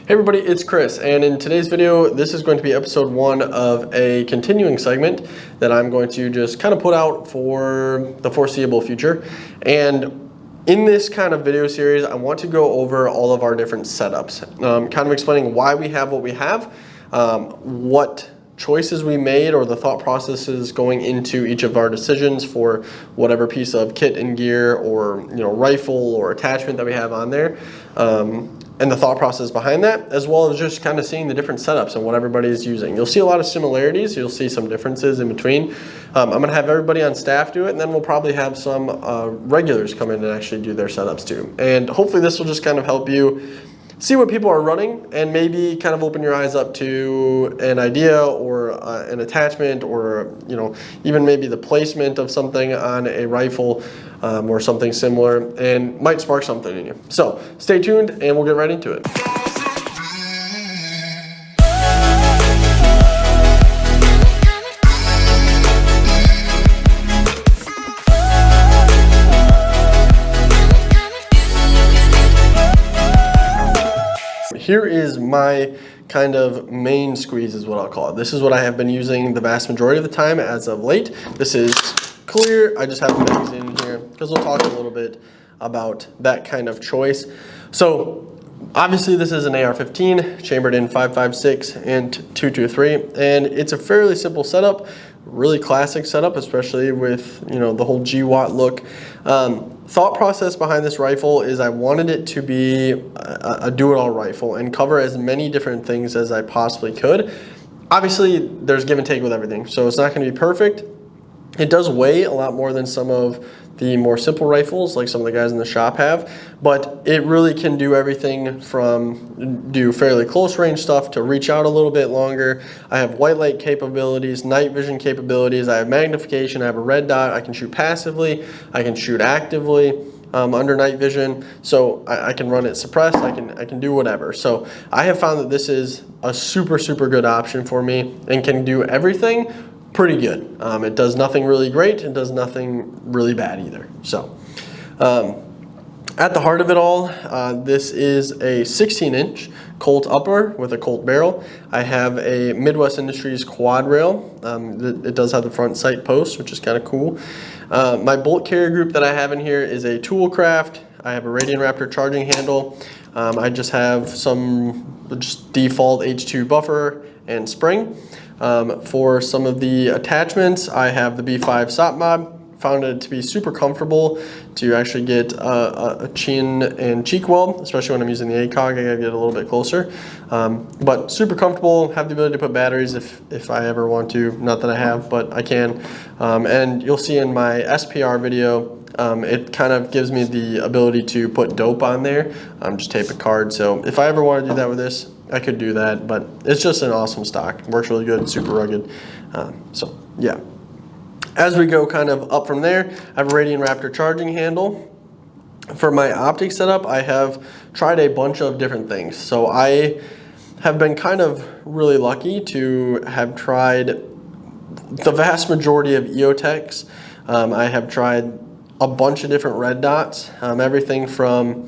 Hey everybody, it's Chris, and in today's video, this is going to be episode 1 of a continuing segment that I'm going to just kind of put out for the foreseeable future. And in this kind of video series, I want to go over all of our different setups, kind of explaining why we have what we have, what choices we made or the thought processes going into each of our decisions for whatever piece of kit and gear or rifle or attachment that we have on there, and the thought process behind that, as well as just kind of seeing the different setups and what everybody is using. You'll see a lot of similarities, you'll see some differences in between. I'm going to have everybody on staff do it, and then we'll probably have some regulars come in and actually do their setups too. And hopefully this will just kind of help you see what people are running and maybe kind of open your eyes up to an idea or an attachment, or even maybe the placement of something on a rifle or something similar, and might spark something in you. So stay tuned and we'll get right into it. Here is my kind of main squeeze is what I'll call it. This is what I have been using the vast majority of the time as of late. This is clear. I just have the magazine in here because we'll talk a little bit about that kind of choice. So obviously this is an AR-15 chambered in 5.56 and 2.23, and it's a fairly simple setup, really classic setup, especially with the whole GWAT look. Thought process behind this rifle is I wanted it to be a do-it-all rifle and cover as many different things as I possibly could. Obviously there's give and take with everything, so it's not going to be perfect. It does weigh a lot more than some of the more simple rifles like some of the guys in the shop have, but it really can do everything from do fairly close range stuff to reach out a little bit longer. I have white light capabilities, night vision capabilities, I have magnification, I have a red dot, I can shoot passively, I can shoot actively under night vision, so I can run it suppressed, I can do whatever. So I have found that this is a super good option for me and can do everything pretty good. It does nothing really great, it does nothing really bad either. So at the heart of it all, this is a 16-inch Colt upper with a Colt barrel. I have a Midwest Industries quad rail. It does have the front sight post, which is kind of cool. My bolt carrier group that I have in here is a Toolcraft. I have a Radian Raptor charging handle. I just have some default H2 buffer and spring. For some of the attachments, I have the B5 SOP mod. Found it to be super comfortable to actually get a chin and cheek weld, especially when I'm using the ACOG. I gotta get a little bit closer, but super comfortable. Have the ability to put batteries if I ever want to. Not that I have, but I can. And you'll see in my SPR video, it kind of gives me the ability to put dope on there. Just tape a card. So if I ever want to do that with this, I could do that, but it's just an awesome stock. Works really good, super rugged. So yeah. As we go kind of up from there, I have a Radian Raptor charging handle. For my optics setup, I have tried a bunch of different things. So I have been kind of really lucky to have tried the vast majority of EOTechs. I have tried a bunch of different red dots, everything from,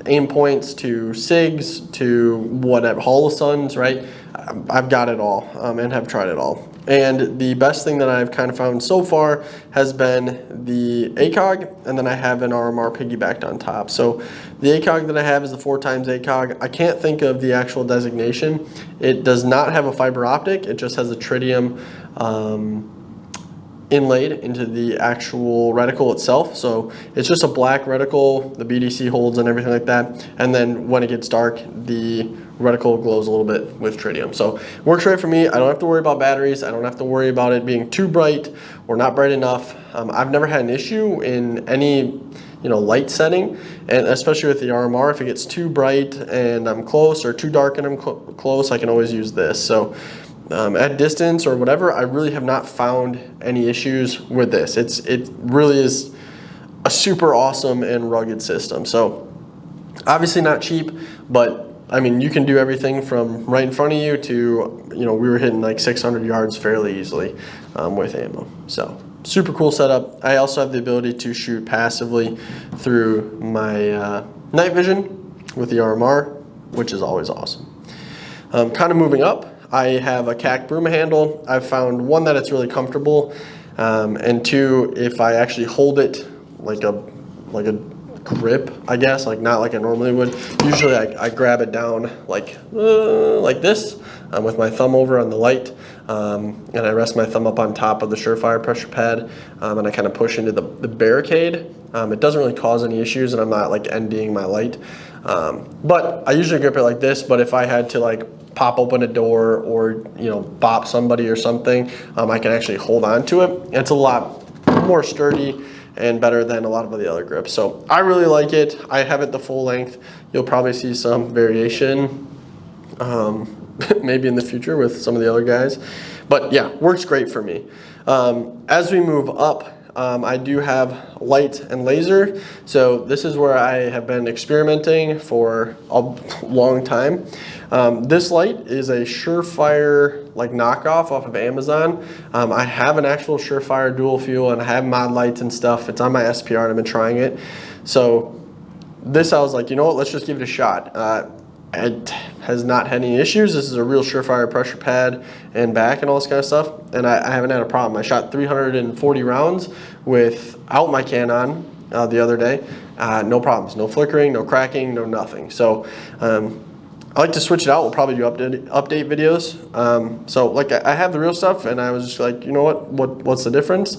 aim points to SIGs to whatever, Holosuns, right? I've got it all and have tried it all. And the best thing that I've kind of found so far has been the ACOG, and then I have an RMR piggybacked on top. So the ACOG that I have is the 4x ACOG. I can't think of the actual designation. It does not have a fiber optic. It just has a tritium inlaid into the actual reticle itself. So it's just a black reticle, the BDC holds and everything like that. And then when it gets dark, the reticle glows a little bit with tritium. So works right for me. I don't have to worry about batteries. I don't have to worry about it being too bright or not bright enough. I've never had an issue in any light setting, and especially with the RMR, if it gets too bright and I'm close or too dark and I'm close, I can always use this. So at distance or whatever, I really have not found any issues with this. It really is a super awesome and rugged system. So obviously not cheap, but I mean, you can do everything from right in front of you to, we were hitting like 600 yards fairly easily with ammo. So super cool setup. I also have the ability to shoot passively through my night vision with the RMR. which is always awesome. Kind of moving up, I have a CAC broom handle. I've found one that it's really comfortable, and two, if I actually hold it like a grip, I guess, like not like I normally would. Usually I grab it down like this with my thumb over on the light, and I rest my thumb up on top of the Surefire pressure pad, and I kind of push into the barricade. It doesn't really cause any issues, and I'm not like NDing my light. But I usually grip it like this, but if I had to like pop open a door or, you know, bop somebody or something, I can actually hold on to it. It's a lot more sturdy and better than a lot of the other grips. So I really like it. I have it the full length. You'll probably see some variation maybe in the future with some of the other guys. But yeah, works great for me. As we move up, I do have light and laser. So this is where I have been experimenting for a long time. This light is a Surefire like knockoff off of Amazon. I have an actual Surefire dual fuel and I have mod lights and stuff. It's on my SPR and I've been trying it. So this, I was like, you know what, let's just give it a shot. It has not had any issues. This is a real Surefire pressure pad and back and all this kind of stuff, and I haven't had a problem. I shot 340 rounds without my can on the other day. No problems, no flickering, no cracking, no nothing. So I like to switch it out. We'll probably do update videos. So like I have the real stuff, and I was just like, you know what's the difference?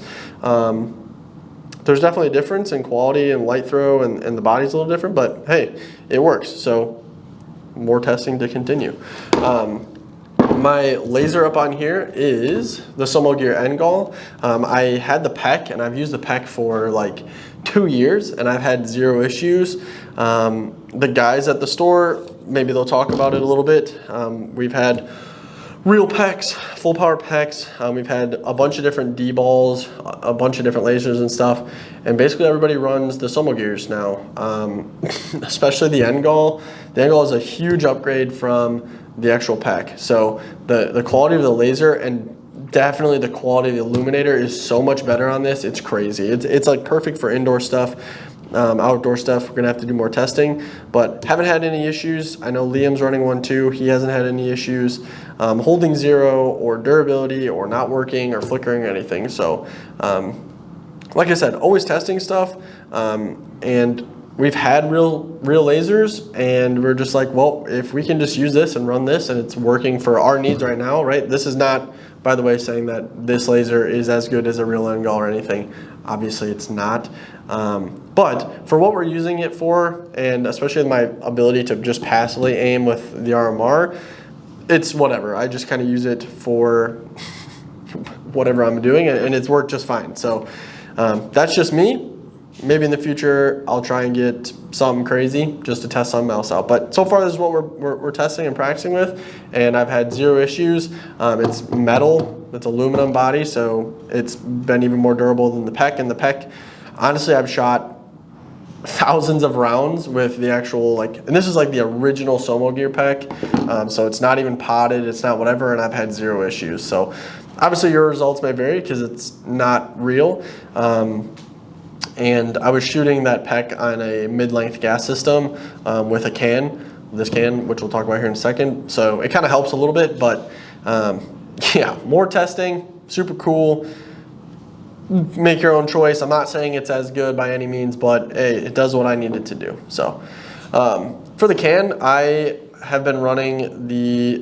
There's definitely a difference in quality and light throw, and the body's a little different, but hey, it works. So more testing to continue. My laser up on here is the Somogear Engol. I had the PEC, and I've used the PEC for like 2 years, and I've had zero issues. The guys at the store, maybe they'll talk about it a little bit. We've had real PECs, full power PECs. We've had a bunch of different D-balls, a bunch of different lasers and stuff. And basically everybody runs the Somogears now, especially the Engol. The Engol is a huge upgrade from the actual PEC. So the quality of the laser and definitely the quality of the illuminator is so much better on this. It's crazy. It's like perfect for indoor stuff. Outdoor stuff, we're gonna have to do more testing, but haven't had any issues. I know Liam's running one too. He hasn't had any issues holding zero or durability or not working or flickering or anything. So like I said, always testing stuff, and we've had real lasers, and we're just like, well, if we can just use this and run this and it's working for our needs right now, right? This is not, by the way, saying that this laser is as good as a real Engol or anything. Obviously it's not. But for what we're using it for, and especially with my ability to just passively aim with the RMR, it's whatever. I just kind of use it for whatever I'm doing, and it's worked just fine. So that's just me. Maybe in the future I'll try and get something crazy just to test something else out. But so far this is what we're testing and practicing with, and I've had zero issues. It's metal, it's aluminum body, so it's been even more durable than the PEC. And the PEC, honestly, I've shot thousands of rounds with the actual, like, and this is like the original Somogear PEC, so it's not even potted, it's not whatever, and I've had zero issues. So obviously your results may vary because it's not real. And I was shooting that PEC on a mid-length gas system with a can, this can, which we'll talk about here in a second. So it kind of helps a little bit, but yeah, more testing, super cool. Make your own choice. I'm not saying it's as good by any means, but hey, it does what I need it to do. So for the can, I have been running the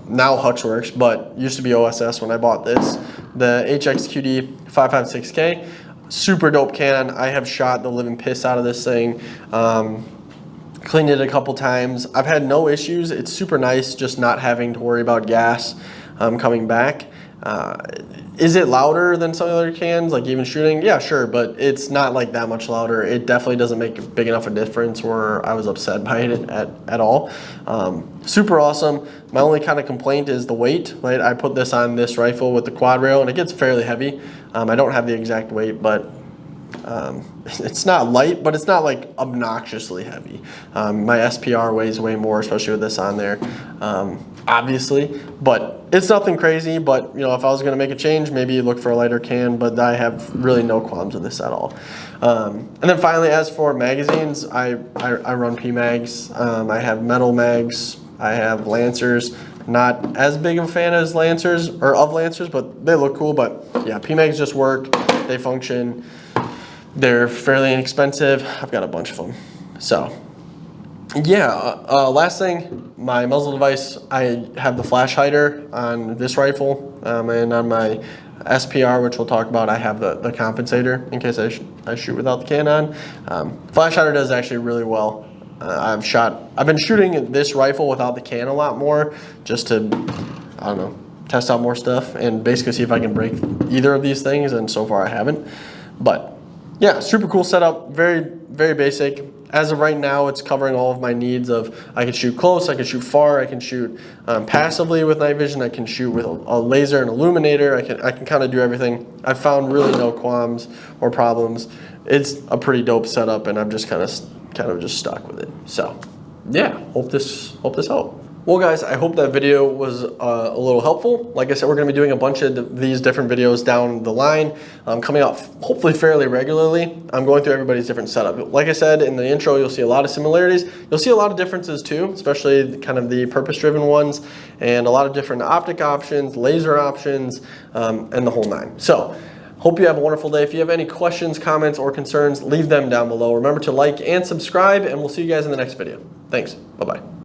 now Hutchworks, but used to be OSS when I bought this, the HXQD 556K. Super dope can. I have shot the living piss out of this thing. Cleaned it a couple times. I've had no issues. It's super nice just not having to worry about gas coming back. Is it louder than some other cans, like even shooting? Yeah, sure, but it's not like that much louder. It definitely doesn't make a big enough a difference where I was upset by it at all. Super awesome. My only kind of complaint is the weight, right? I put this on this rifle with the quad rail and it gets fairly heavy. I don't have the exact weight, but it's not light, but it's not like obnoxiously heavy. My SPR weighs way more, especially with this on there, obviously, but it's nothing crazy. But you know, if I was gonna make a change, maybe look for a lighter can, but I have really no qualms with this at all. And then finally, as for magazines, I run PMags. I have metal mags, I have Lancers. Not as big of a fan as Lancers, or of Lancers, but they look cool. But yeah, PMags just work, they function. They're fairly inexpensive. I've got a bunch of them. So yeah, last thing, my muzzle device, I have the flash hider on this rifle, and on my SPR, which we'll talk about, I have the compensator in case I shoot without the can on. Flash hider does actually really well. I've been shooting this rifle without the can a lot more, just to, I don't know, test out more stuff and basically see if I can break either of these things, and so far I haven't. But yeah, super cool setup, very, very basic. As of right now, it's covering all of my needs of, I can shoot close, I can shoot far, I can shoot passively with night vision, I can shoot with a laser and illuminator, I can kind of do everything. I've found really no qualms or problems. It's a pretty dope setup, and I'm just kind of just stuck with it. So yeah, hope this helped. Well guys, I hope that video was a little helpful. Like I said, we're gonna be doing a bunch of these different videos down the line, coming out hopefully fairly regularly. I'm going through everybody's different setup. Like I said in the intro, you'll see a lot of similarities. You'll see a lot of differences too, especially kind of the purpose-driven ones, and a lot of different optic options, laser options, and the whole nine. So, hope you have a wonderful day. If you have any questions, comments, or concerns, leave them down below. Remember to like and subscribe, and we'll see you guys in the next video. Thanks. Bye-bye.